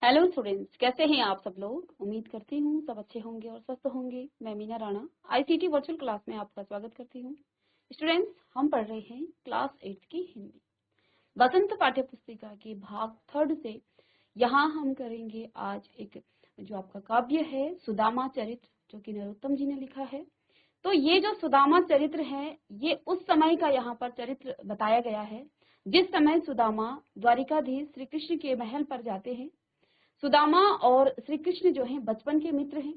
Hello students, कैसे हैं आप सब लोग। उम्मीद करती हूँ सब अच्छे होंगे और स्वस्थ होंगे। मैं Meena Rana ICT virtual class में आपका स्वागत करती हूँ। स्टूडेंट्स, हम पढ़ रहे हैं क्लास 8 की हिंदी बसंत पाठ्य पुस्तिका के भाग 3 से। यहाँ हम करेंगे आज एक जो आपका काव्य है सुदामा चरित्र, जो कि नरोत्तम जी ने लिखा है। तो ये जो सुदामा चरित्र है, ये उस समय का यहाँ पर चरित्र बताया गया है जिस समय सुदामा द्वारिकाधीश श्री कृष्ण के महल पर जाते हैं। सुदामा और श्री कृष्ण जो हैं बचपन के मित्र हैं।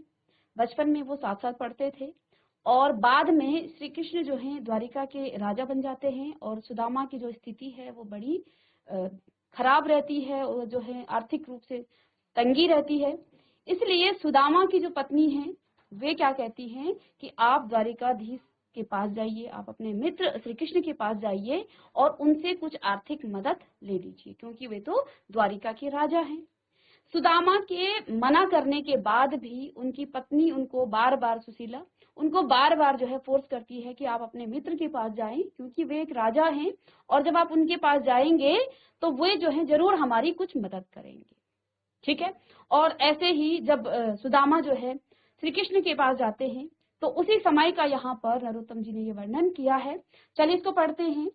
बचपन में वो साथ साथ पढ़ते थे और बाद में श्री कृष्ण जो हैं द्वारिका के राजा बन जाते हैं और सुदामा की जो स्थिति है वो बड़ी खराब रहती है और जो है आर्थिक रूप से तंगी रहती है। इसलिए सुदामा की जो पत्नी है वे क्या कहती हैं कि आप द्वारिकाधीश के पास जाइए, आप अपने मित्र श्री कृष्ण के पास जाइए और उनसे कुछ आर्थिक मदद ले लीजिए, क्योंकि वे तो द्वारिका के राजा हैं। सुदामा के मना करने के बाद भी उनकी पत्नी उनको बार बार सुशीला उनको बार बार जो है फोर्स करती है कि आप अपने मित्र के पास जाएं, क्योंकि वे एक राजा हैं और जब आप उनके पास जाएंगे तो वे जो है जरूर हमारी कुछ मदद करेंगे। ठीक है। और ऐसे ही जब सुदामा जो है श्री कृष्ण के पास जाते हैं तो उसी समय का यहाँ पर नरोत्तम जी ने ये वर्णन किया है। चलिए इसको पढ़ते हैं।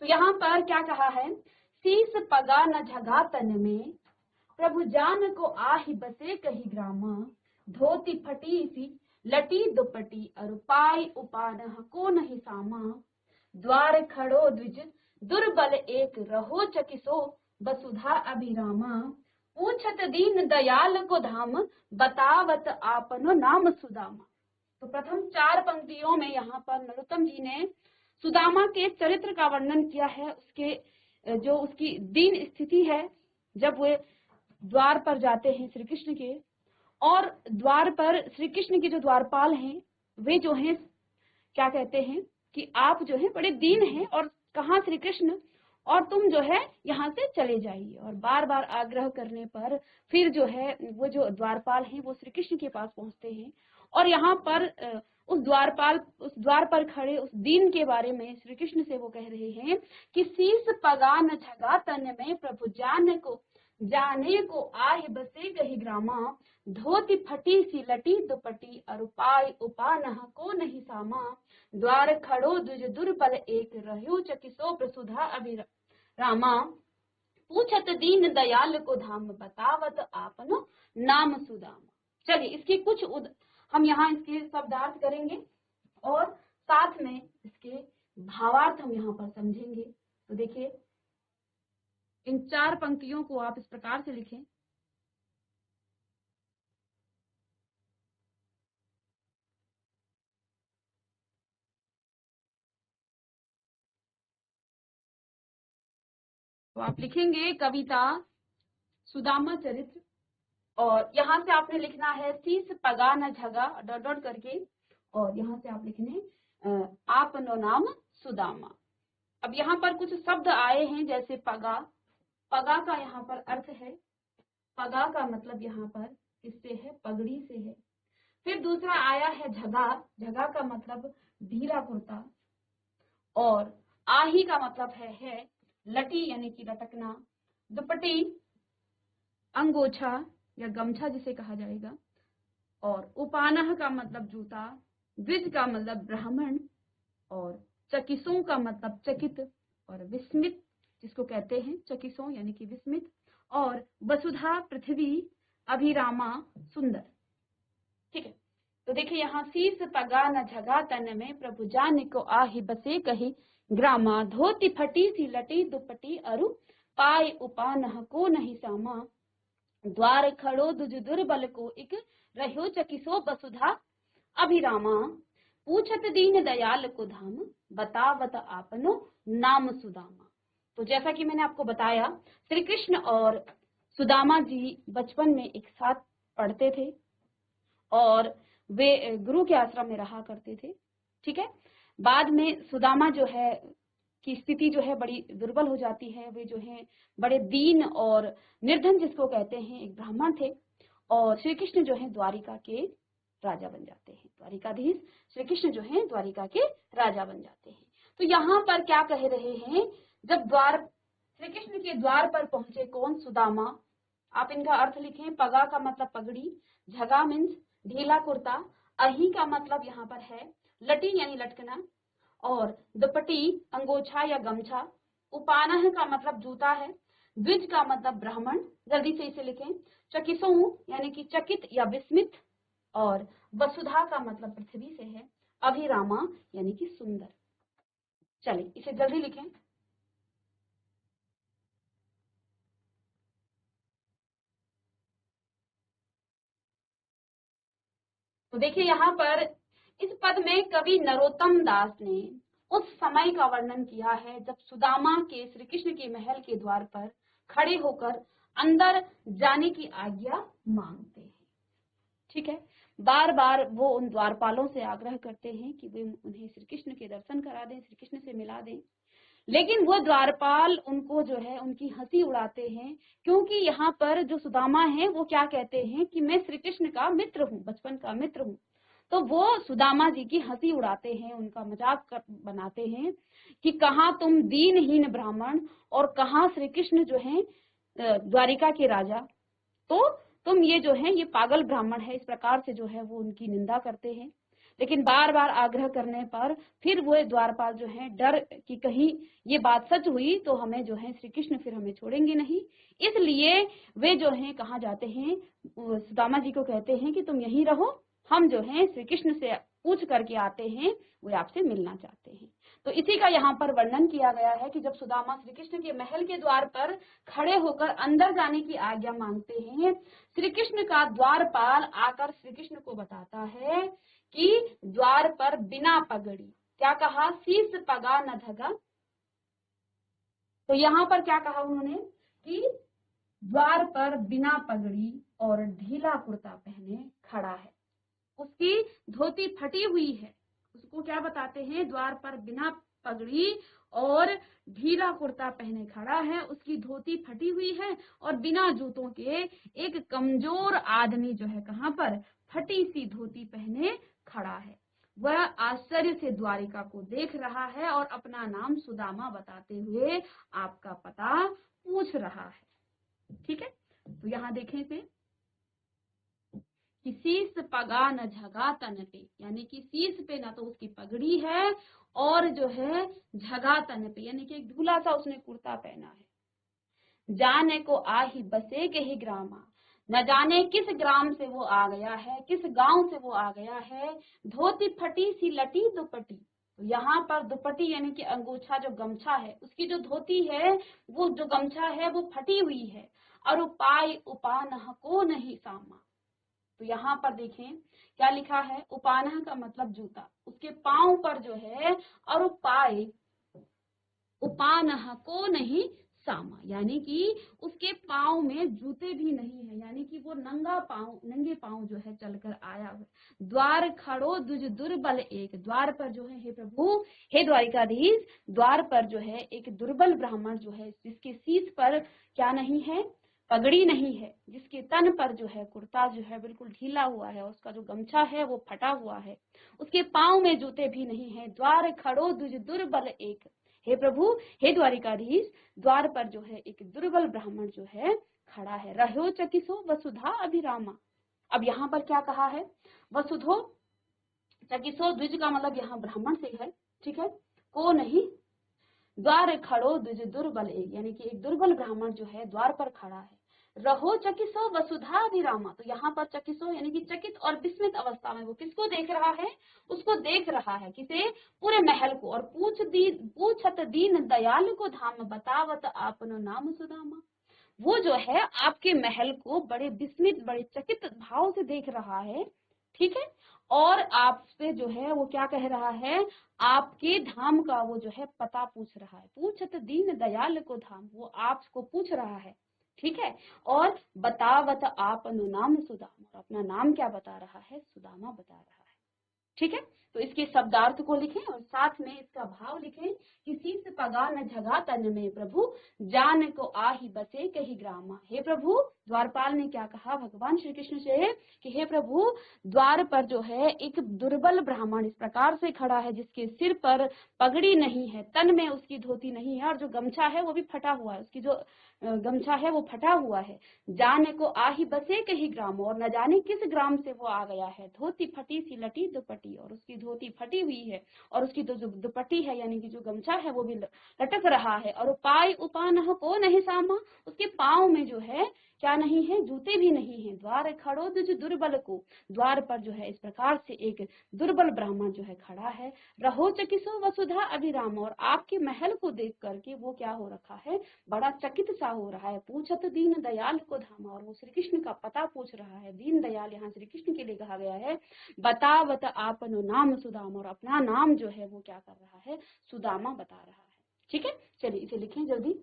तो यहाँ पर क्या कहा है, शीस पगा न झगा तन में प्रभु जान को आहि बसे कही ग्रामा, धोती फटी सी लटी दुपटी अरु पाई उपान को नहीं सामा, द्वार खड़ो द्विज दुर्बल एक रहो चकिसो वसुधा अभिरामा, पूछत दीन दयाल को धाम बतावत आपनो नाम सुदामा। तो प्रथम 4 पंक्तियों में यहाँ पर नरोत्तम जी ने सुदामा के चरित्र का वर्णन किया है। उसके जो उसकी दीन स्थिति है जब वे द्वार पर जाते हैं श्री कृष्ण के, और द्वार पर श्री कृष्ण के जो द्वारपाल हैं वे जो हैं क्या कहते हैं कि आप जो है बड़े दीन हैं और कहाँ श्री कृष्ण, और तुम जो है यहाँ से चले जाइए। और बार बार आग्रह करने पर फिर जो है वो जो द्वारपाल हैं वो श्री कृष्ण के पास पहुंचते हैं और यहाँ पर उस द्वार पर खड़े उस दीन के बारे में श्री कृष्ण से वो कह रहे हैं कि शीस पगा न झगा तन में प्रभु जाने को आहि बसे गही ग्रामा, धोती फटी सी लटी दुपटी अरु पाई उपानह को नहीं सामा, द्वार खड़ो द्विज दुर्बल एक रह्यो चकिसो प्रसुधा अभिरामा, पूछत दीन दयाल को धाम बतावत आपनो नाम सुदामा। चलिए इसकी कुछ हम यहाँ इसके शब्दार्थ करेंगे और साथ में इसके भावार्थ हम यहाँ पर समझेंगे। तो देखिए इन 4 पंक्तियों को आप इस प्रकार से लिखें। तो आप लिखेंगे कविता सुदामा चरित्र और यहाँ से आपने लिखना है शीस पगा न झगा डॉट डॉट करके, और यहाँ से आप लिखने आपनो नाम सुदामा। अब यहाँ पर कुछ शब्द आए हैं जैसे पगा। पगा का यहाँ पर अर्थ है, पगा का मतलब यहाँ पर किससे है, पगड़ी से है। फिर दूसरा आया है झगा। झगा का मतलब ढीला कुर्ता, और आही का मतलब है लटी यानी कि लटकना, दुपट्टी अंगोछा या गमछा जिसे कहा जाएगा, और उपानह का मतलब जूता, द्विज का मतलब ब्राह्मण, और चकिसों का मतलब चकित, और विस्मित जिसको कहते हैं चकिसों यानी कि विस्मित, और वसुधा पृथ्वी अभिरामा सुंदर। ठीक है। तो देखिए यहाँ शीस पगा न झगा तन में प्रभु जान को आहि बसे कही ग्रामा, धोती फटी सी लटी दुपटी अरु पाई उपानह को नहीं सामा, द्वार खड़ो दुज दुर्बल को एक रह्यो चकिसो वसुधा अभिरामा, पूछत दीन दयाल को धाम बतावत आपनो नाम सुदामा। तो जैसा कि मैंने आपको बताया श्री कृष्ण और सुदामा जी बचपन में एक साथ पढ़ते थे और वे गुरु के आश्रम में रहा करते थे। ठीक है। बाद में सुदामा जो है की स्थिति जो है बड़ी दुर्बल हो जाती है। वे जो है बड़े दीन और निर्धन जिसको कहते हैं एक ब्राह्मण थे, और श्री कृष्ण जो है द्वारिका के राजा बन जाते हैं। द्वारिकाधीश श्री कृष्ण जो है द्वारिका के राजा बन जाते हैं। तो यहाँ पर क्या कह रहे हैं, जब श्री कृष्ण के द्वार पर पहुंचे कौन, सुदामा, आप इनका अर्थ लिखें। पगा का मतलब पगड़ी, झगा मीन्स ढीला कुर्ता, अही का मतलब यहाँ पर है लटी यानी लटकना, और दुपट्टी अंगोछा या गमछा, उपानह का मतलब जूता है, द्विज का मतलब ब्राह्मण, जल्दी से इसे लिखें, चकिसो यानी कि चकित या विस्मित, और वसुधा का मतलब पृथ्वी से है, अभिरामा यानी कि सुंदर। चलिए इसे जल्दी लिखें। तो देखिए यहाँ पर इस पद में कवि नरोत्तम दास ने उस समय का वर्णन किया है जब सुदामा के श्री कृष्ण के महल के द्वार पर खड़े होकर अंदर जाने की आज्ञा मांगते हैं। ठीक है, बार बार वो उन द्वारपालों से आग्रह करते हैं कि वे उन्हें श्री कृष्ण के दर्शन करा दें, श्री कृष्ण से मिला दें, लेकिन वो द्वारपाल उनको जो है उनकी हंसी उड़ाते हैं, क्योंकि यहाँ पर जो सुदामा है वो क्या कहते हैं कि मैं श्री कृष्ण का मित्र हूँ, बचपन का मित्र हूँ। तो वो सुदामा जी की हंसी उड़ाते हैं, उनका मजाक बनाते हैं कि कहाँ तुम दीनहीन ब्राह्मण और कहाँ श्री कृष्ण जो है द्वारिका के राजा, तो तुम ये जो है ये पागल ब्राह्मण है, इस प्रकार से जो है वो उनकी निंदा करते हैं। लेकिन बार बार आग्रह करने पर फिर वो द्वारपाल जो है डर कि कहीं ये बात सच हुई तो हमें जो है श्री कृष्ण फिर हमें छोड़ेंगे नहीं, इसलिए वे जो है कहाँ जाते हैं, सुदामा जी को कहते हैं कि तुम यहीं रहो, हम जो है श्री कृष्ण से पूछ करके आते हैं, वे आपसे मिलना चाहते हैं। तो इसी का यहाँ पर वर्णन किया गया है कि जब सुदामा श्री कृष्ण के महल के द्वार पर खड़े होकर अंदर जाने की आज्ञा मांगते हैं, श्री कृष्ण का द्वारपाल आकर श्री कृष्ण को बताता है कि द्वार पर बिना पगड़ी, क्या कहा, शीस पगा न धगा। तो यहाँ पर क्या कहा उन्होंने कि द्वार पर बिना पगड़ी और ढीला कुर्ता पहने खड़ा है, उसकी धोती फटी हुई है, उसको क्या बताते हैं, द्वार पर बिना पगड़ी और ढीला कुर्ता पहने खड़ा है, उसकी धोती फटी हुई है और बिना जूतों के एक कमजोर आदमी जो है कहाँ पर, फटी सी धोती पहने खड़ा है। वह आश्चर्य से द्वारिका को देख रहा है और अपना नाम सुदामा बताते हुए आपका पता पूछ रहा है। ठीक है, तो यहाँ देखें इसे कि शीस पगा न झगा तन पे, यानी कि शीस पे ना तो उसकी पगड़ी है और जो है झगा तन पे, यानी कि एक ढूला सा उसने कुर्ता पहना है। जाने को आ ही बसे के ही ग्रामा, न जाने किस ग्राम से वो आ गया है, किस गांव से वो आ गया है। धोती फटी सी लटी दुपट्टी, तो यहाँ पर दुपट्टी यानी कि अंगोछा जो गमछा है, उसकी जो धोती है वो जो गमछा है वो फटी हुई है, और उपाय उपानह को नहीं सामा। तो यहाँ पर देखें क्या लिखा है, उपानह का मतलब जूता, उसके पांव पर जो है, और उपाय उपानह को नहीं सामा, यानी कि उसके पांव में जूते भी नहीं है, यानी कि वो नंगे पांव जो है चलकर आया है। द्वार खड़ो दुज दुर्बल एक, द्वार पर जो है, हे प्रभु हे द्वारिकाधीश, द्वार पर जो है एक दुर्बल ब्राह्मण जो है, जिसके शीश पर क्या नहीं है, पगड़ी नहीं है, जिसके तन पर जो है कुर्ता जो है बिल्कुल ढीला हुआ है, उसका जो गमछा है वो फटा हुआ है, उसके पांव में जूते भी नहीं है। द्वार खड़ो दुज दुर्बल एक, हे प्रभु हे द्वारिकाधीश, द्वार पर जो है एक दुर्बल ब्राह्मण जो है खड़ा है। रहो चकिसो वसुधा अभिरामा, अब यहाँ पर क्या कहा है, वसुधो चकिसो, द्विज का मतलब यहाँ ब्राह्मण से है, ठीक है, को नहीं, द्वार खड़ो द्विज दुर्बल एक, यानी कि एक दुर्बल ब्राह्मण जो है द्वार पर खड़ा है। रहो चकिसो वसुधा अभिरामा, तो यहाँ पर चकिसो यानी कि चकित और विस्मित अवस्था में वो किसको देख रहा है, उसको देख रहा है, किसे, पूरे महल को, और पूछत दीन दयाल को धाम, बतावत आपनो नाम सुदामा। वो जो है आपके महल को बड़े विस्मित बड़े चकित भाव से देख रहा है, ठीक है, और आपसे जो है वो क्या कह रहा है, आपके धाम का वो जो है पता पूछ रहा है। पूछत दीन दयाल को धाम, वो आपको पूछ रहा है, ठीक है, और बतावत आपनो नाम सुदामा, और अपना नाम क्या बता रहा है, सुदामा बता रहा है। ठीक है, तो इसके शब्दार्थ को लिखें और साथ में इसका भाव लिखें कि शीस पगा न झगा तन में प्रभु जान को आही बसे कही ग्रामा। हे प्रभु, द्वारपाल ने क्या कहा भगवान श्री कृष्ण से कि हे प्रभु, द्वार पर जो है एक दुर्बल ब्राह्मण इस प्रकार से खड़ा है जिसके सिर पर पगड़ी नहीं है, तन में उसकी धोती नहीं है और जो गमछा है वो भी फटा हुआ है, उसकी जो गमछा है वो फटा हुआ है। जाने को आही बसे कहीं ग्राम, और न जाने किस ग्राम से वो आ गया है। धोती फटी सी लटी दुपट्टी, और उसकी धोती फटी हुई है और उसकी जो दुपट्टी है यानी कि जो गमछा है वो भी लटक रहा है। और पाय उपान को नहीं सामा, उसके पाँव में जो है क्या नहीं है, जूते भी नहीं है। द्वार खड़ो दुज दुर्बल को, द्वार पर जो है इस प्रकार से एक दुर्बल ब्राह्मण जो है खड़ा है। रहो चकिसो वसुधा अभिराम, और आपके महल को देख करके वो क्या हो रखा है, बड़ा चकित सा हो रहा है। पूछत दीन दयाल को धामा, और वो श्री कृष्ण का पता पूछ रहा है। दीन दयाल यहाँ श्री कृष्ण के लिए कहा गया है। बतावत आपनो नाम सुदामा, और अपना नाम जो है वो क्या कर रहा है, सुदामा बता रहा है। ठीक है, चलिए इसे लिखें जल्दी।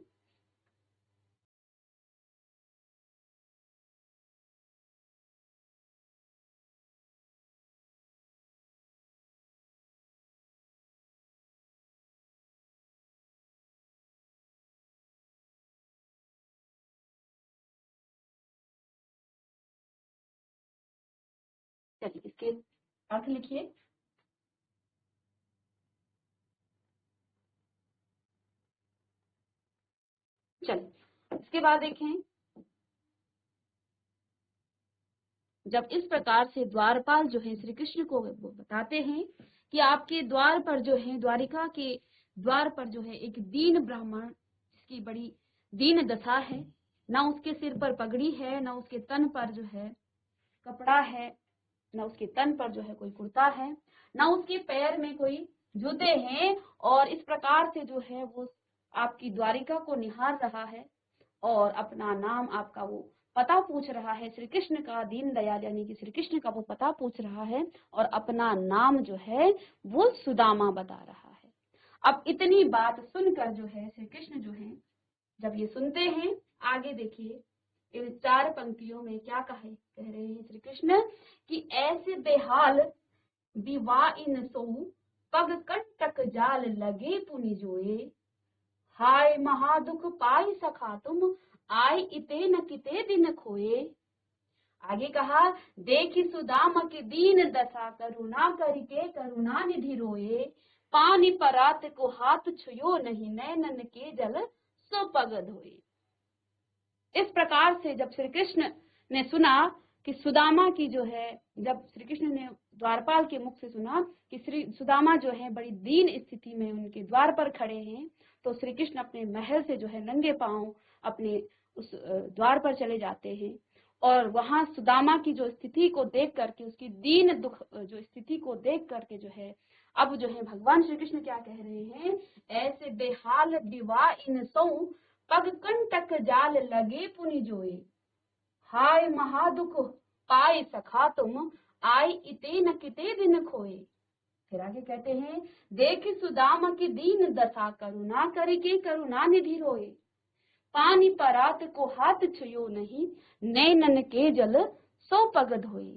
चलिए इसके अर्थ लिखिए। चलिए इसके बाद देखें, जब इस प्रकार से द्वारपाल जो है श्री कृष्ण को वो बताते हैं कि आपके द्वार पर जो है, द्वारिका के द्वार पर जो है एक दीन ब्राह्मण जिसकी बड़ी दीन दशा है, ना उसके सिर पर पगड़ी है, ना उसके तन पर जो है कपड़ा है, ना उसके तन पर जो है कोई कुर्ता है, ना उसके पैर में कोई जूते हैं, और इस प्रकार से जो है वो आपकी द्वारिका को निहार रहा है और अपना नाम, आपका वो पता पूछ रहा है। श्री कृष्ण का दीन दयाल यानी कि श्री कृष्ण का वो पता पूछ रहा है और अपना नाम जो है वो सुदामा बता रहा है। अब इतनी बात सुनकर जो है श्री कृष्ण जो है, जब ये सुनते हैं, आगे देखिए इन 4 पंक्तियों में क्या कह रहे हैं श्री कृष्ण कि ऐसे बेहाल विवा इन सो पग कंटक जाल लगे पुनि जोए, हाय महादुख पाई सखा तुम आय इते न किते दिन खोए। आगे कहा, देखी सुदाम की दीन दशा करुणा करके करुणा निधि रोए, पानी परात को हाथ छुयो नहीं नैनन के जल सो पग धोए। इस प्रकार से जब श्री कृष्ण ने सुना कि सुदामा की जो है, जब श्री कृष्ण ने द्वारपाल के मुख से सुना कि श्री सुदामा जो है बड़ी दीन स्थिति में उनके द्वार पर खड़े हैं, तो श्री कृष्ण अपने महल से जो है नंगे पांव अपने उस द्वार पर चले जाते हैं और वहां सुदामा की जो स्थिति को देख करके, उसकी दीन दुख जो स्थिति को देख करके जो है, अब जो है भगवान श्री कृष्ण क्या कह रहे हैं, ऐसे बेहाल विवाह इन सौ पग कंटक जाल लगे पुनि जोए, हाय महादुख पाए सखा तुम आय इते न किते दिन खोए। फिर आगे कहते हैं, देख सुदामा की दीन दशा करुणा करके करुणा निधि रोए, पानी परात को हाथ छुयो नहीं नैनन के जल सो पग धोए।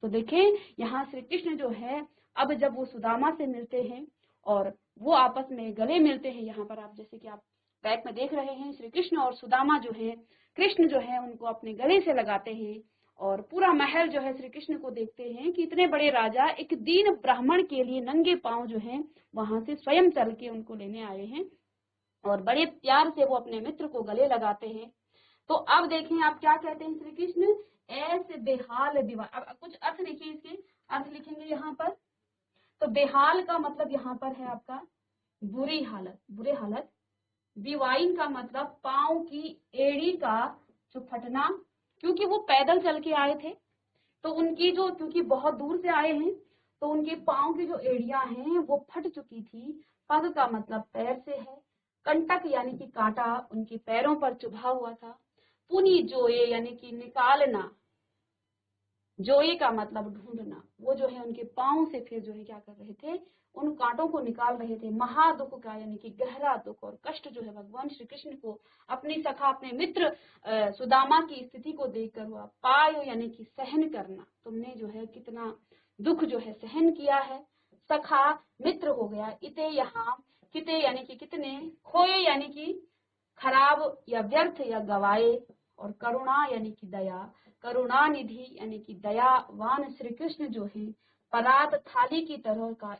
तो देखें यहाँ श्री कृष्ण जो है, अब जब वो सुदामा से मिलते हैं और वो आपस में गले मिलते हैं, यहाँ पर आप जैसे कि आप बैक में देख रहे हैं, श्री कृष्ण और सुदामा जो है, कृष्ण जो है उनको अपने गले से लगाते हैं और पूरा महल जो है श्री कृष्ण को देखते हैं कि इतने बड़े राजा एक दीन ब्राह्मण के लिए नंगे पांव जो है वहां से स्वयं चल के उनको लेने आए हैं और बड़े प्यार से वो अपने मित्र को गले लगाते हैं। तो अब देखें आप क्या कहते हैं श्री कृष्ण, ऐसे बेहाल दीवार। अब कुछ अर्थ लिखिए, इसके अर्थ लिखेंगे यहाँ पर। तो बेहाल का मतलब यहाँ पर है आपका बुरी हालत, बुरे हालत। बिवाइन का मतलब पांव की एड़ी का जो फटना, क्योंकि वो पैदल चल के आए थे तो उनकी जो, क्योंकि बहुत दूर से आए हैं तो उनके पांव की जो एड़ियां हैं वो फट चुकी थी। पग का मतलब पैर से है। कंटक यानी कि कांटा उनके पैरों पर चुभा हुआ था। पुनि जोए यानी कि निकालना, जोए का मतलब ढूंढना। वो जो है उनके पांव से फिर जो है क्या कर रहे थे, उन कांटों को निकाल रहे थे। महादुख का यानी कि गहरा दुख और कष्ट जो है भगवान श्री कृष्ण को अपनी सखा, अपने मित्र सुदामा की स्थिति को देखकर हुआ। पायो यानी कि सहन करना, तुमने जो है कितना दुख जो है सहन किया है। सखा मित्र हो गया, इते यहाँ किते यानी कि कितने, खोए यानी कि खराब या व्यर्थ या गवाए, और करुणा यानी कि दया, करुणा निधि यानी कि दयावान श्री कृष्ण जो है परात थाली की तरह का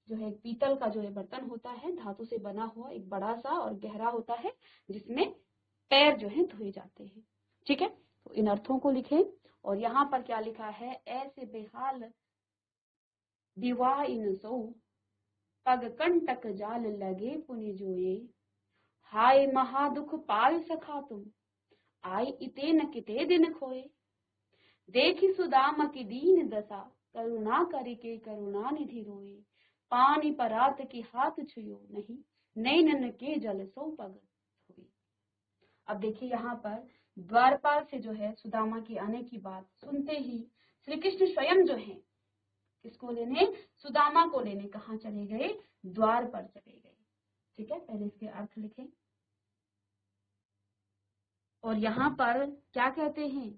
जो है पीतल का जो है बर्तन होता है, धातु से बना हुआ, एक बड़ा सा और गहरा होता है, जिसमें पैर जो है धोए जाते हैं। ठीक है, तो इन अर्थों को लिखें। और यहाँ पर क्या लिखा है, ऐसे बेहाल विवाह इन सो, पग कंटक जाल लगे पुनि जोए, हाय महादुख पाय सखा तुम, आई इते न किते दिन खोए, देखी सुदामा की दीन दशा, करुणा करके करुणा निधि रोए, पानी परात की हाथ छुयो नहीं, नैनन के जल सो पग हुई। अब देखिए यहाँ पर द्वारपाल से जो है सुदामा के आने की बात सुनते ही श्री कृष्ण स्वयं जो है किसको लेने, सुदामा को लेने कहाँ चले गए, द्वार पर चले गए। ठीक है, पहले इसके अर्थ लिखें। और यहाँ पर क्या कहते हैं,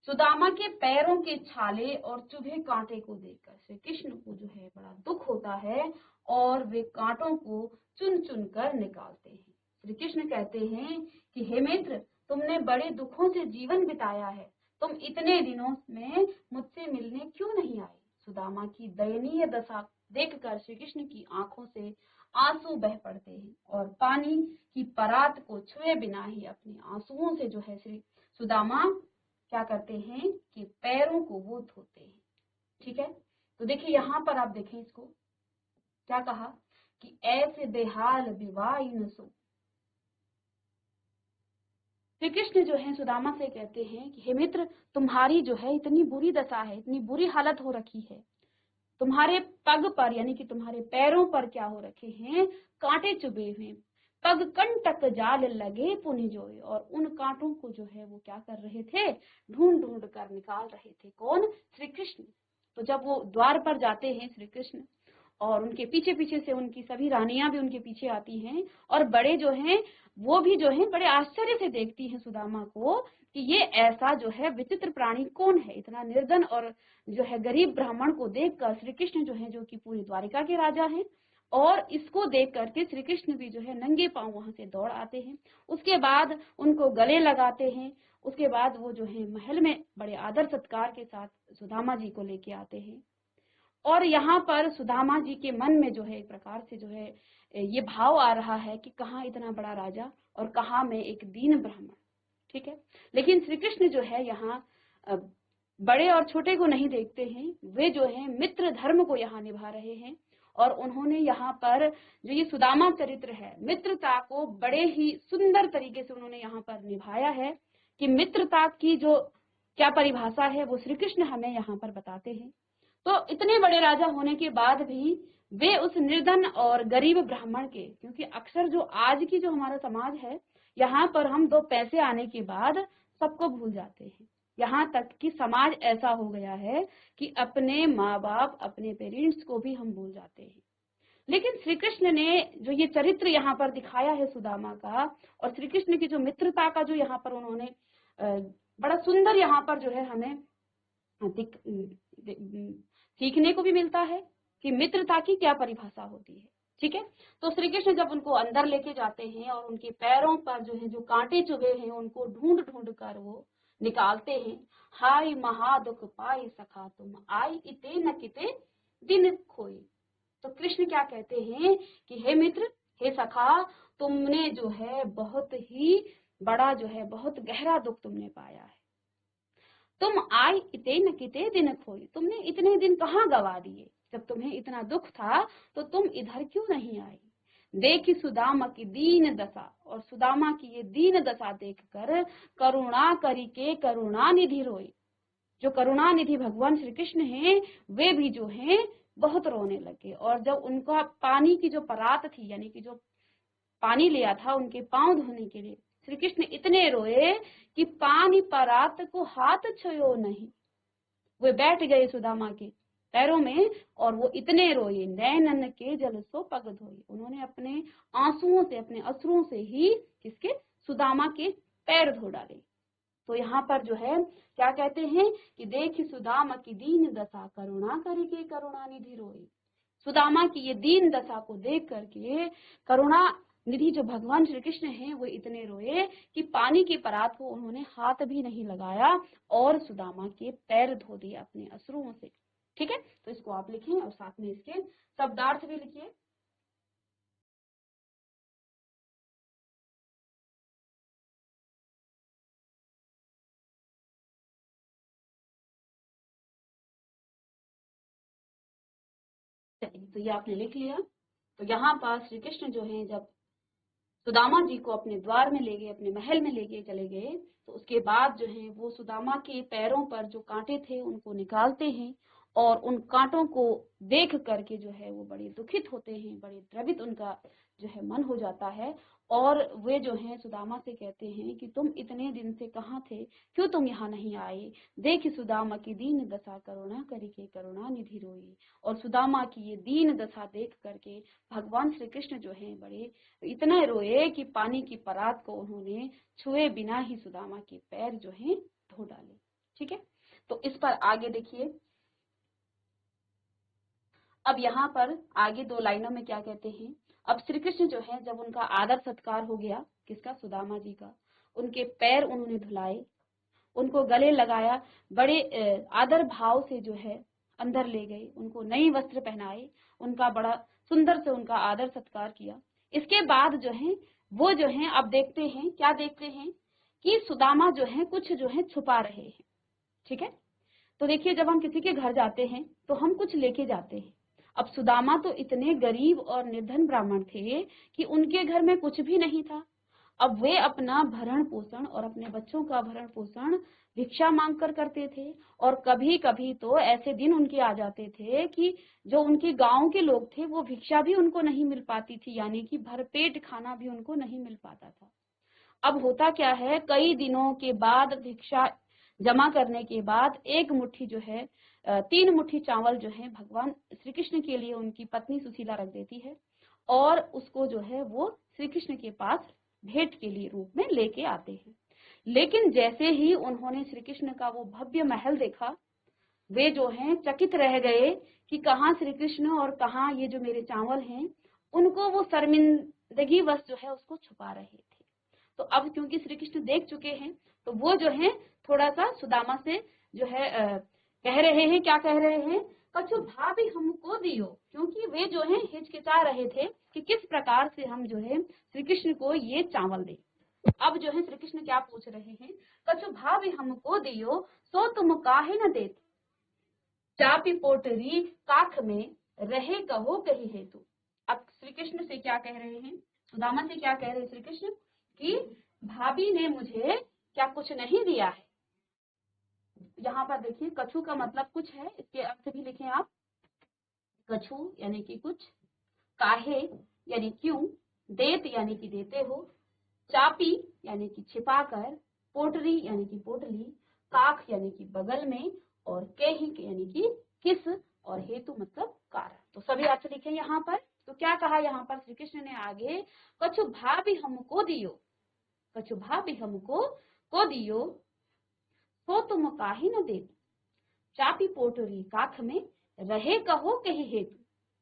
सुदामा के पैरों के छाले और चुभे कांटे को देखकर श्री कृष्ण को जो है बड़ा दुख होता है और वे कांटों को चुन चुन कर निकालते हैं। श्री कृष्ण कहते हैं कि हे मित्र, तुमने बड़े दुखों से जीवन बिताया है, तुम इतने दिनों में मुझसे मिलने क्यों नहीं आए। सुदामा की दयनीय दशा देखकर श्री कृष्ण की आंखों से आंसू बह पड़ते हैं और पानी की परात को छुए बिना ही अपने आंसुओं से जो है श्री सुदामा क्या करते हैं कि पैरों को वो धोते हैं। ठीक है, तो देखिए यहाँ पर आप देखें इसको क्या कहा कि ऐसे बेहाल विवाह न सो। श्री कृष्ण जो है सुदामा से कहते हैं कि हे मित्र, तुम्हारी जो है इतनी बुरी दशा है, इतनी बुरी हालत हो रखी है, तुम्हारे पग पर यानी कि तुम्हारे पैरों पर क्या हो रखे हैं, कांटे चुभे हुए, पग कंटक जाल लगे पुनि जोए, और उन कांटों को जो है वो क्या कर रहे थे, ढूंढ ढूंढ कर निकाल रहे थे। कौन, श्री कृष्ण। तो जब वो द्वार पर जाते हैं श्री कृष्ण और उनके पीछे पीछे से उनकी सभी रानियां भी उनके पीछे आती हैं और बड़े जो हैं वो भी जो है बड़े आश्चर्य से देखती हैं सुदामा को कि ये ऐसा जो है विचित्र प्राणी कौन है, इतना निर्धन और जो है गरीब ब्राह्मण को देखकर श्री कृष्ण जो है, जो कि पूरी द्वारिका के राजा हैं, और इसको देख करके श्री कृष्ण भी जो है नंगे पांव वहां से दौड़ आते हैं। उसके बाद उनको गले लगाते हैं, उसके बाद वो जो है महल में बड़े आदर सत्कार के साथ सुदामा जी को लेके आते हैं। और यहाँ पर सुदामा जी के मन में जो है एक प्रकार से जो है ये भाव आ रहा है कि कहाँ इतना बड़ा राजा और कहाँ में एक दीन ब्राह्मण। ठीक है, लेकिन श्री कृष्ण जो है यहाँ बड़े और छोटे को नहीं देखते हैं, वे जो है मित्र धर्म को यहाँ निभा रहे हैं। और उन्होंने यहाँ पर जो ये सुदामा चरित्र है, मित्रता को बड़े ही सुंदर तरीके से उन्होंने यहाँ पर निभाया है कि मित्रता की जो क्या परिभाषा है वो श्री कृष्ण हमें यहाँ पर बताते हैं। तो इतने बड़े राजा होने के बाद भी वे उस निर्धन और गरीब ब्राह्मण के, क्योंकि अक्सर जो आज की जो हमारा समाज है, यहाँ पर हम 2 पैसे आने के बाद सबको भूल जाते हैं। यहाँ तक कि समाज ऐसा हो गया है कि अपने माँ बाप, अपने पेरेंट्स को भी हम भूल जाते हैं। लेकिन श्री कृष्ण ने जो ये चरित्र यहाँ पर दिखाया है सुदामा का, और श्री कृष्ण की जो मित्रता का जो यहाँ पर उन्होंने बड़ा सुंदर यहाँ पर जो है हमें सीखने को भी मिलता है कि मित्रता की क्या परिभाषा होती है। ठीक है, तो श्री कृष्ण जब उनको अंदर लेके जाते हैं और उनके पैरों पर जो है जो कांटे चुभे हैं उनको ढूंढ ढूंढ कर वो निकालते हैं। हाय महादुख पाई सखा तुम, आई इते न किते दिन खोई। तो कृष्ण क्या कहते हैं कि हे मित्र, हे सखा, तुमने जो है बहुत ही बड़ा जो है बहुत गहरा दुख तुमने पाया है। तुम आई इते न किते दिन खोई, तुमने इतने दिन कहाँ गवा दिए, जब तुम्हें इतना दुख था तो तुम इधर क्यों नहीं आई। देखी सुदामा की दीन दशा, और सुदामा की ये दीन दशा देखकर करुणा करी के करुणा निधि रोई। जो करुणा निधि भगवान श्री कृष्ण हैं वे भी जो हैं बहुत रोने लगे। और जब उनका पानी की जो परात थी, यानी कि जो पानी लिया था उनके पांव धोने के लिए, श्री कृष्ण इतने रोए कि पानी परात को हाथ छुयो नहीं। वे बैठ गए सुदामा के पैरों में और वो इतने रोए, नैनन के जल सो पग धोए। उन्होंने अपने आंसुओं से, अपने अश्रुओं से ही किसके, सुदामा के पैर धो डाले। तो यहाँ पर जो है क्या कहते हैं कि देखि सुदामा की दीन दशा करुणा करिके करुणा निधि रोई। सुदामा की ये दीन दशा को देख करके करुणा निधि जो भगवान श्री कृष्ण हैं वो इतने रोए कि पानी की परात को उन्होंने हाथ भी नहीं लगाया और सुदामा के पैर धो दिए अपने अश्रुओं से। ठीक है, तो इसको आप लिखें और साथ में इसके शब्दार्थ भी लिखिए। चलिए, तो ये आपने लिख लिया। तो यहाँ पर श्री कृष्ण जो है जब सुदामा जी को अपने द्वार में ले गए, अपने महल में ले गए चले गए, तो उसके बाद जो है वो सुदामा के पैरों पर जो कांटे थे उनको निकालते हैं और उन कांटों को देख करके जो है वो बड़े दुखित होते हैं, बड़े द्रवित उनका जो है मन हो जाता है और वे जो हैं सुदामा से कहते हैं कि तुम इतने दिन से कहाँ थे, क्यों तुम यहाँ नहीं आए। देख सुदामा की दीन दशा करुणा करिके करुणा निधि रोई। और सुदामा की ये दीन दशा देख करके भगवान श्री कृष्ण जो है बड़े इतना रोए कि पानी की परात को उन्होंने छुए बिना ही सुदामा के पैर जो है धो डाले। ठीक है, तो इस पर आगे देखिए। अब यहाँ पर आगे 2 लाइनों में क्या कहते हैं। अब श्री कृष्ण जो है जब उनका आदर सत्कार हो गया, किसका, सुदामा जी का, उनके पैर उन्होंने धुलाए, उनको गले लगाया, बड़े आदर भाव से जो है अंदर ले गए, उनको नई वस्त्र पहनाए, उनका बड़ा सुंदर से उनका आदर सत्कार किया। इसके बाद जो है वो जो है अब देखते हैं, क्या देखते हैं कि सुदामा जो है कुछ जो है छुपा रहे हैं। ठीक है, तो देखिए जब हम किसी के घर जाते हैं तो हम कुछ लेके जाते हैं। अब सुदामा तो इतने गरीब और निर्धन ब्राह्मण थे कि उनके घर में कुछ भी नहीं था। अब वे अपना भरण पोषण और अपने बच्चों का भरण पोषण भिक्षा मांग कर करते थे और कभी कभी तो ऐसे दिन उनके आ जाते थे कि जो उनके गांव के लोग थे वो भिक्षा भी उनको नहीं मिल पाती थी, यानी कि भरपेट खाना भी उनको नहीं मिल पाता था। अब होता क्या है, कई दिनों के बाद भिक्षा जमा करने के बाद एक मुट्ठी जो है 3 मुट्ठी चावल जो है भगवान श्री कृष्ण के लिए उनकी पत्नी सुशीला रख देती है और उसको जो है वो श्री कृष्ण के पास भेंट के लिए रूप में लेके आते हैं। लेकिन जैसे ही उन्होंने श्री कृष्ण का वो भव्य महल देखा, वे जो हैं चकित रह गए कि कहाँ श्री कृष्ण और कहाँ ये जो मेरे चावल हैं। उनको वो शर्मिंदगी वश जो है उसको छुपा रहे थे। तो अब क्योंकि श्री कृष्ण देख चुके हैं तो वो जो है थोड़ा सा सुदामा से जो है कह रहे हैं, क्या कह रहे हैं, कछु भाभी हमको दियो, क्योंकि वे जो है हिचकिचा रहे थे कि किस प्रकार से हम जो है श्री कृष्ण को ये चावल दें। अब जो है श्री कृष्ण क्या पूछ रहे हैं, कछु भाभी हमको दियो सो तुम काहे न देते, चापी पोटरी काख में रहे कहो कही हेतु। अब श्री कृष्ण से क्या कह रहे हैं, सुदामा से क्या कह रहे हैं श्री कृष्ण कि भाभी ने मुझे क्या कुछ नहीं दिया है। यहाँ पर देखिए कछु का मतलब कुछ है, इसके अर्थ भी लिखें आप। कछु यानी कि कुछ, काहे यानी क्यों, देत यानी कि देते हो, चापी यानी कि छिपा कर, पोटरी यानी कि पोटली, काख यानी कि बगल में, और केही यानी कि किस, और हेतु मतलब कारण। तो सभी अर्थ लिखे यहाँ पर। तो क्या कहा यहाँ पर श्री कृष्ण ने आगे, कछु भाभी हमको दियो, कछु भाभी हमको को दियो तो तुम काहे न दे, चापी पोटरी काख में रहे कहो कही हेतु।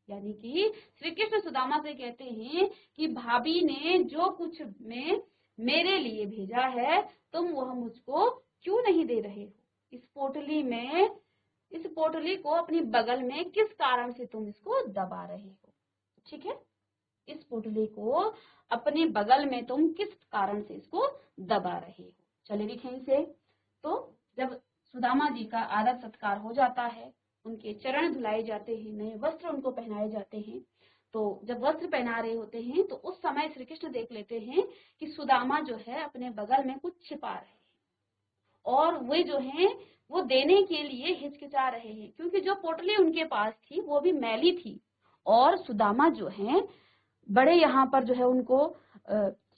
यानी कि श्री कृष्ण सुदामा से कहते हैं कि भाभी ने जो कुछ में मेरे लिए भेजा है तुम वह मुझको क्यों नहीं दे रहे हो। इस पोटली को अपनी बगल में किस कारण से तुम इसको दबा रहे हो। ठीक है, इस पोटली को अपने बगल में तुम किस कारण से इसको दबा रहे हो। चलिए लिखें इसे। तो जब सुदामा जी का आदर सत्कार हो जाता है, उनके चरण धुलाए जाते हैं, नए वस्त्र उनको पहनाए जाते हैं, तो जब वस्त्र पहना रहे होते हैं तो उस समय श्री कृष्ण देख लेते हैं कि सुदामा जो है अपने बगल में कुछ छिपा रहे हैं और वे जो हैं वो देने के लिए हिचकिचा रहे हैं, क्योंकि जो पोटली उनके पास थी वो भी मैली थी और सुदामा जो है बड़े यहाँ पर जो है उनको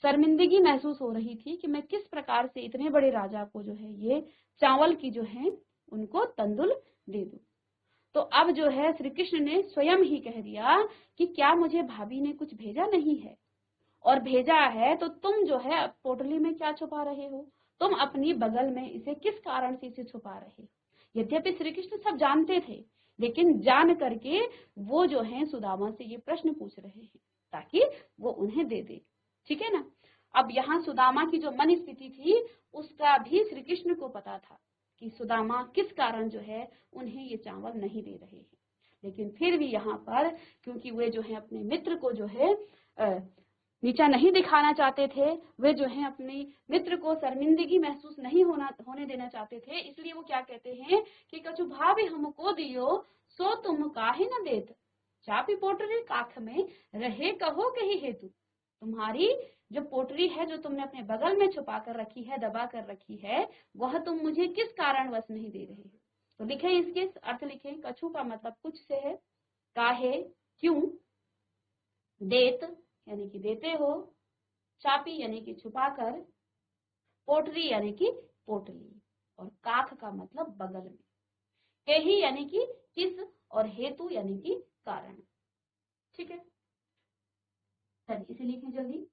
शर्मिंदगी महसूस हो रही थी कि मैं किस प्रकार से इतने बड़े राजा को जो है ये चावल की जो है उनको तंदुल दे दूं। तो अब जो है श्री कृष्ण ने स्वयं ही कह दिया कि क्या मुझे भाभी ने कुछ भेजा नहीं है, और भेजा है तो तुम जो है पोटली में क्या छुपा रहे हो। तुम अपनी बगल में इसे किस कारण से इसे छुपा रहे हो। यद्यपि श्री कृष्ण सब जानते थे, लेकिन जान करके वो जो है सुदामा से ये प्रश्न पूछ रहे हैं ताकि वो उन्हें दे दे। ठीक है ना। अब यहाँ सुदामा की जो मन स्थिति थी उसका भी श्री कृष्ण को पता था कि सुदामा किस कारण जो है उन्हें ये चावल नहीं दे रहे हैं, लेकिन फिर भी यहाँ पर क्योंकि वे जो है अपने मित्र को जो है नीचा नहीं दिखाना चाहते थे, वे जो है अपने मित्र को शर्मिंदगी महसूस नहीं होने देना चाहते थे, इसलिए वो क्या कहते हैं कि कछु भाभी हमको दियो सो तुम काहे न देत, चापी पोटरी काख में रहे कहो कही हेतु। तुम्हारी जो पोटरी है जो तुमने अपने बगल में छुपा कर रखी है, दबा कर रखी है, वह तुम मुझे किस कारणवश नहीं दे रहे हो। तो लिखे इसके अर्थ लिखे। कछु का मतलब कुछ से है, काहे क्यों, देत यानी कि देते हो, चापी यानी कि छुपाकर, पोटरी यानी कि पोटली, और काख का मतलब बगल में, केही यानी कि किस, और हेतु यानी कि कारण। ठीक है, चलिए इसे लिखें जल्दी।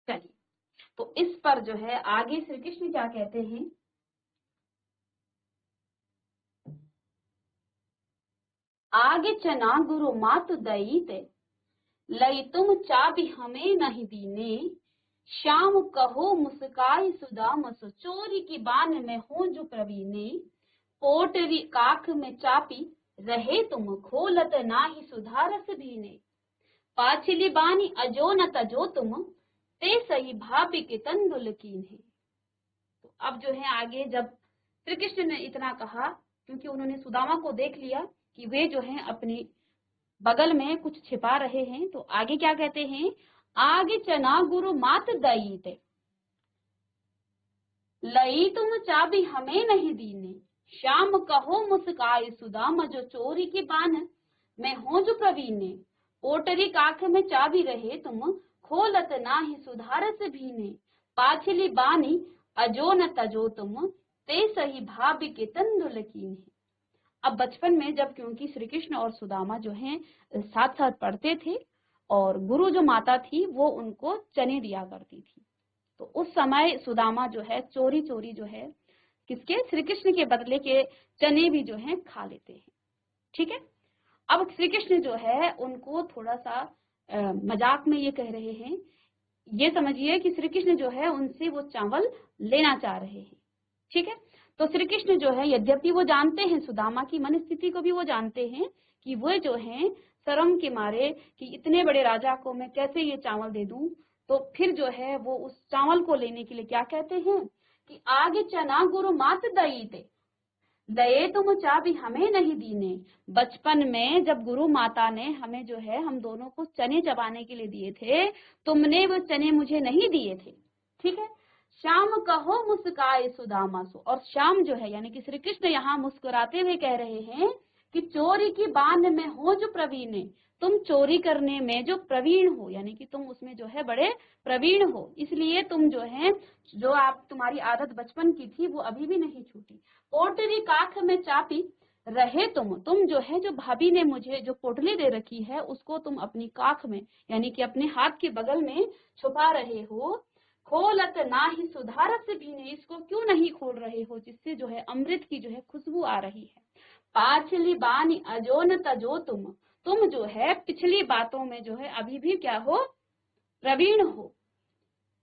चलिए, तो इस पर जो है आगे श्री कृष्ण क्या कहते हैं, आगे चना गुरु मात दईत लई तुम चाबी हमें नहीं दीने, श्याम कहो मुस्काई सुदाम सो चोरी की बान में हो जो प्रवीणे, पोटरी काख में चापी रहे तुम खोलत नाही सुधारस भीने, पाछली बानी अजो न तजो तुम ते सही भाभी के तंदुल कीन्हे। तो अब जो है आगे जब श्री कृष्ण ने इतना कहा, क्योंकि उन्होंने सुदामा को देख लिया कि वे जो है अपनी बगल में कुछ छिपा रहे हैं, तो आगे क्या कहते हैं, आगे चना गुरु मात दईते लई तुम चाबी हमें नहीं दीने, श्याम कहो मुस्काई सुदामा जो चोरी की बान में हो जो प्रवीणे, पोटरी काख में चाबी रहे तुम खोलत नाही सुधारस भीने, पाछली बानी अजो न तजो तुम ते सही भाभी के तंदुल कीन्हे। अब बचपन में जब क्योंकि श्री कृष्ण और सुदामा जो हैं साथ साथ पढ़ते थे और गुरु जो माता थी वो उनको चने दिया करती थी, तो उस समय सुदामा जो है चोरी चोरी जो है किसके, श्री कृष्ण के बदले के चने भी जो है खा लेते हैं। ठीक है, अब श्री कृष्ण जो है उनको थोड़ा सा मजाक में ये कह रहे हैं, ये समझिए कि श्री कृष्ण जो है उनसे वो चावल लेना चाह रहे हैं। ठीक है, तो श्री कृष्ण जो है यद्यपि वो जानते हैं सुदामा की मन स्थिति को भी वो जानते हैं कि वो जो है शर्म के मारे कि इतने बड़े राजा को मैं कैसे ये चावल दे दूं, तो फिर जो है वो उस चावल को लेने के लिए क्या कहते हैं कि आगे चना गुरु मात दईते दये तुम चाबी हमें नहीं दीने। बचपन में जब गुरु माता ने हमें जो है हम दोनों को चने चबाने के लिए दिए थे, तुमने वो चने मुझे नहीं दिए थे। ठीक है, श्याम कहो मुस्काए सुदामा सो, और श्याम जो है यानी कि श्री कृष्ण यहाँ मुस्कुराते हुए कह रहे हैं कि चोरी की बान में हो जो प्रवीण, तुम चोरी करने में जो प्रवीण हो यानी कि तुम उसमें जो है बड़े प्रवीण हो, इसलिए तुम जो है जो आप तुम्हारी आदत बचपन की थी वो अभी भी नहीं छूटी। पोटरी काख में चापी रहे तुम जो है जो भाभी ने मुझे जो पोटली दे रखी है उसको तुम अपनी काख में यानी कि अपने हाथ के बगल में छुपा रहे हो, खोलत ना ही सुधारस भीने, इसको क्यों नहीं खोल रहे हो जिससे जो है अमृत की जो है खुशबू आ रही है। पाछली बानी अजोन तजो तुम जो है पिछली बातों में जो है अभी भी क्या हो, प्रवीण हो।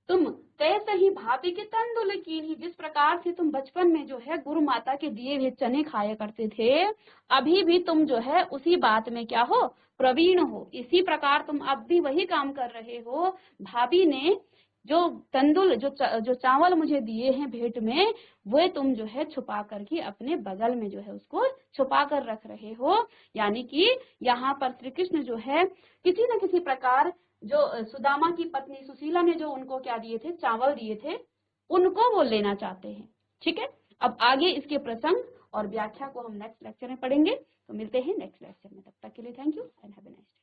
तुम तैसे ही भाभी के तंदुल कीन्ही, जिस प्रकार से तुम बचपन में जो है गुरु माता के दिए हुए चने खाया करते थे, अभी भी तुम जो है उसी बात में क्या हो, प्रवीण हो। इसी प्रकार तुम अब भी वही काम कर रहे हो। भाभी ने जो तंदुल जो चावल मुझे दिए हैं भेंट में, वो तुम जो है छुपा करके अपने बगल में जो है उसको छुपा कर रख रहे हो। यानी कि यहाँ पर श्री कृष्ण जो है किसी न किसी प्रकार जो सुदामा की पत्नी सुशीला ने जो उनको क्या दिए थे, चावल दिए थे, उनको वो लेना चाहते हैं। ठीक है, अब आगे इसके प्रसंग और व्याख्या को हम नेक्स्ट लेक्चर में पढ़ेंगे। तो मिलते हैं नेक्स्ट लेक्चर में, तब तक के लिए thank you and have a nice day.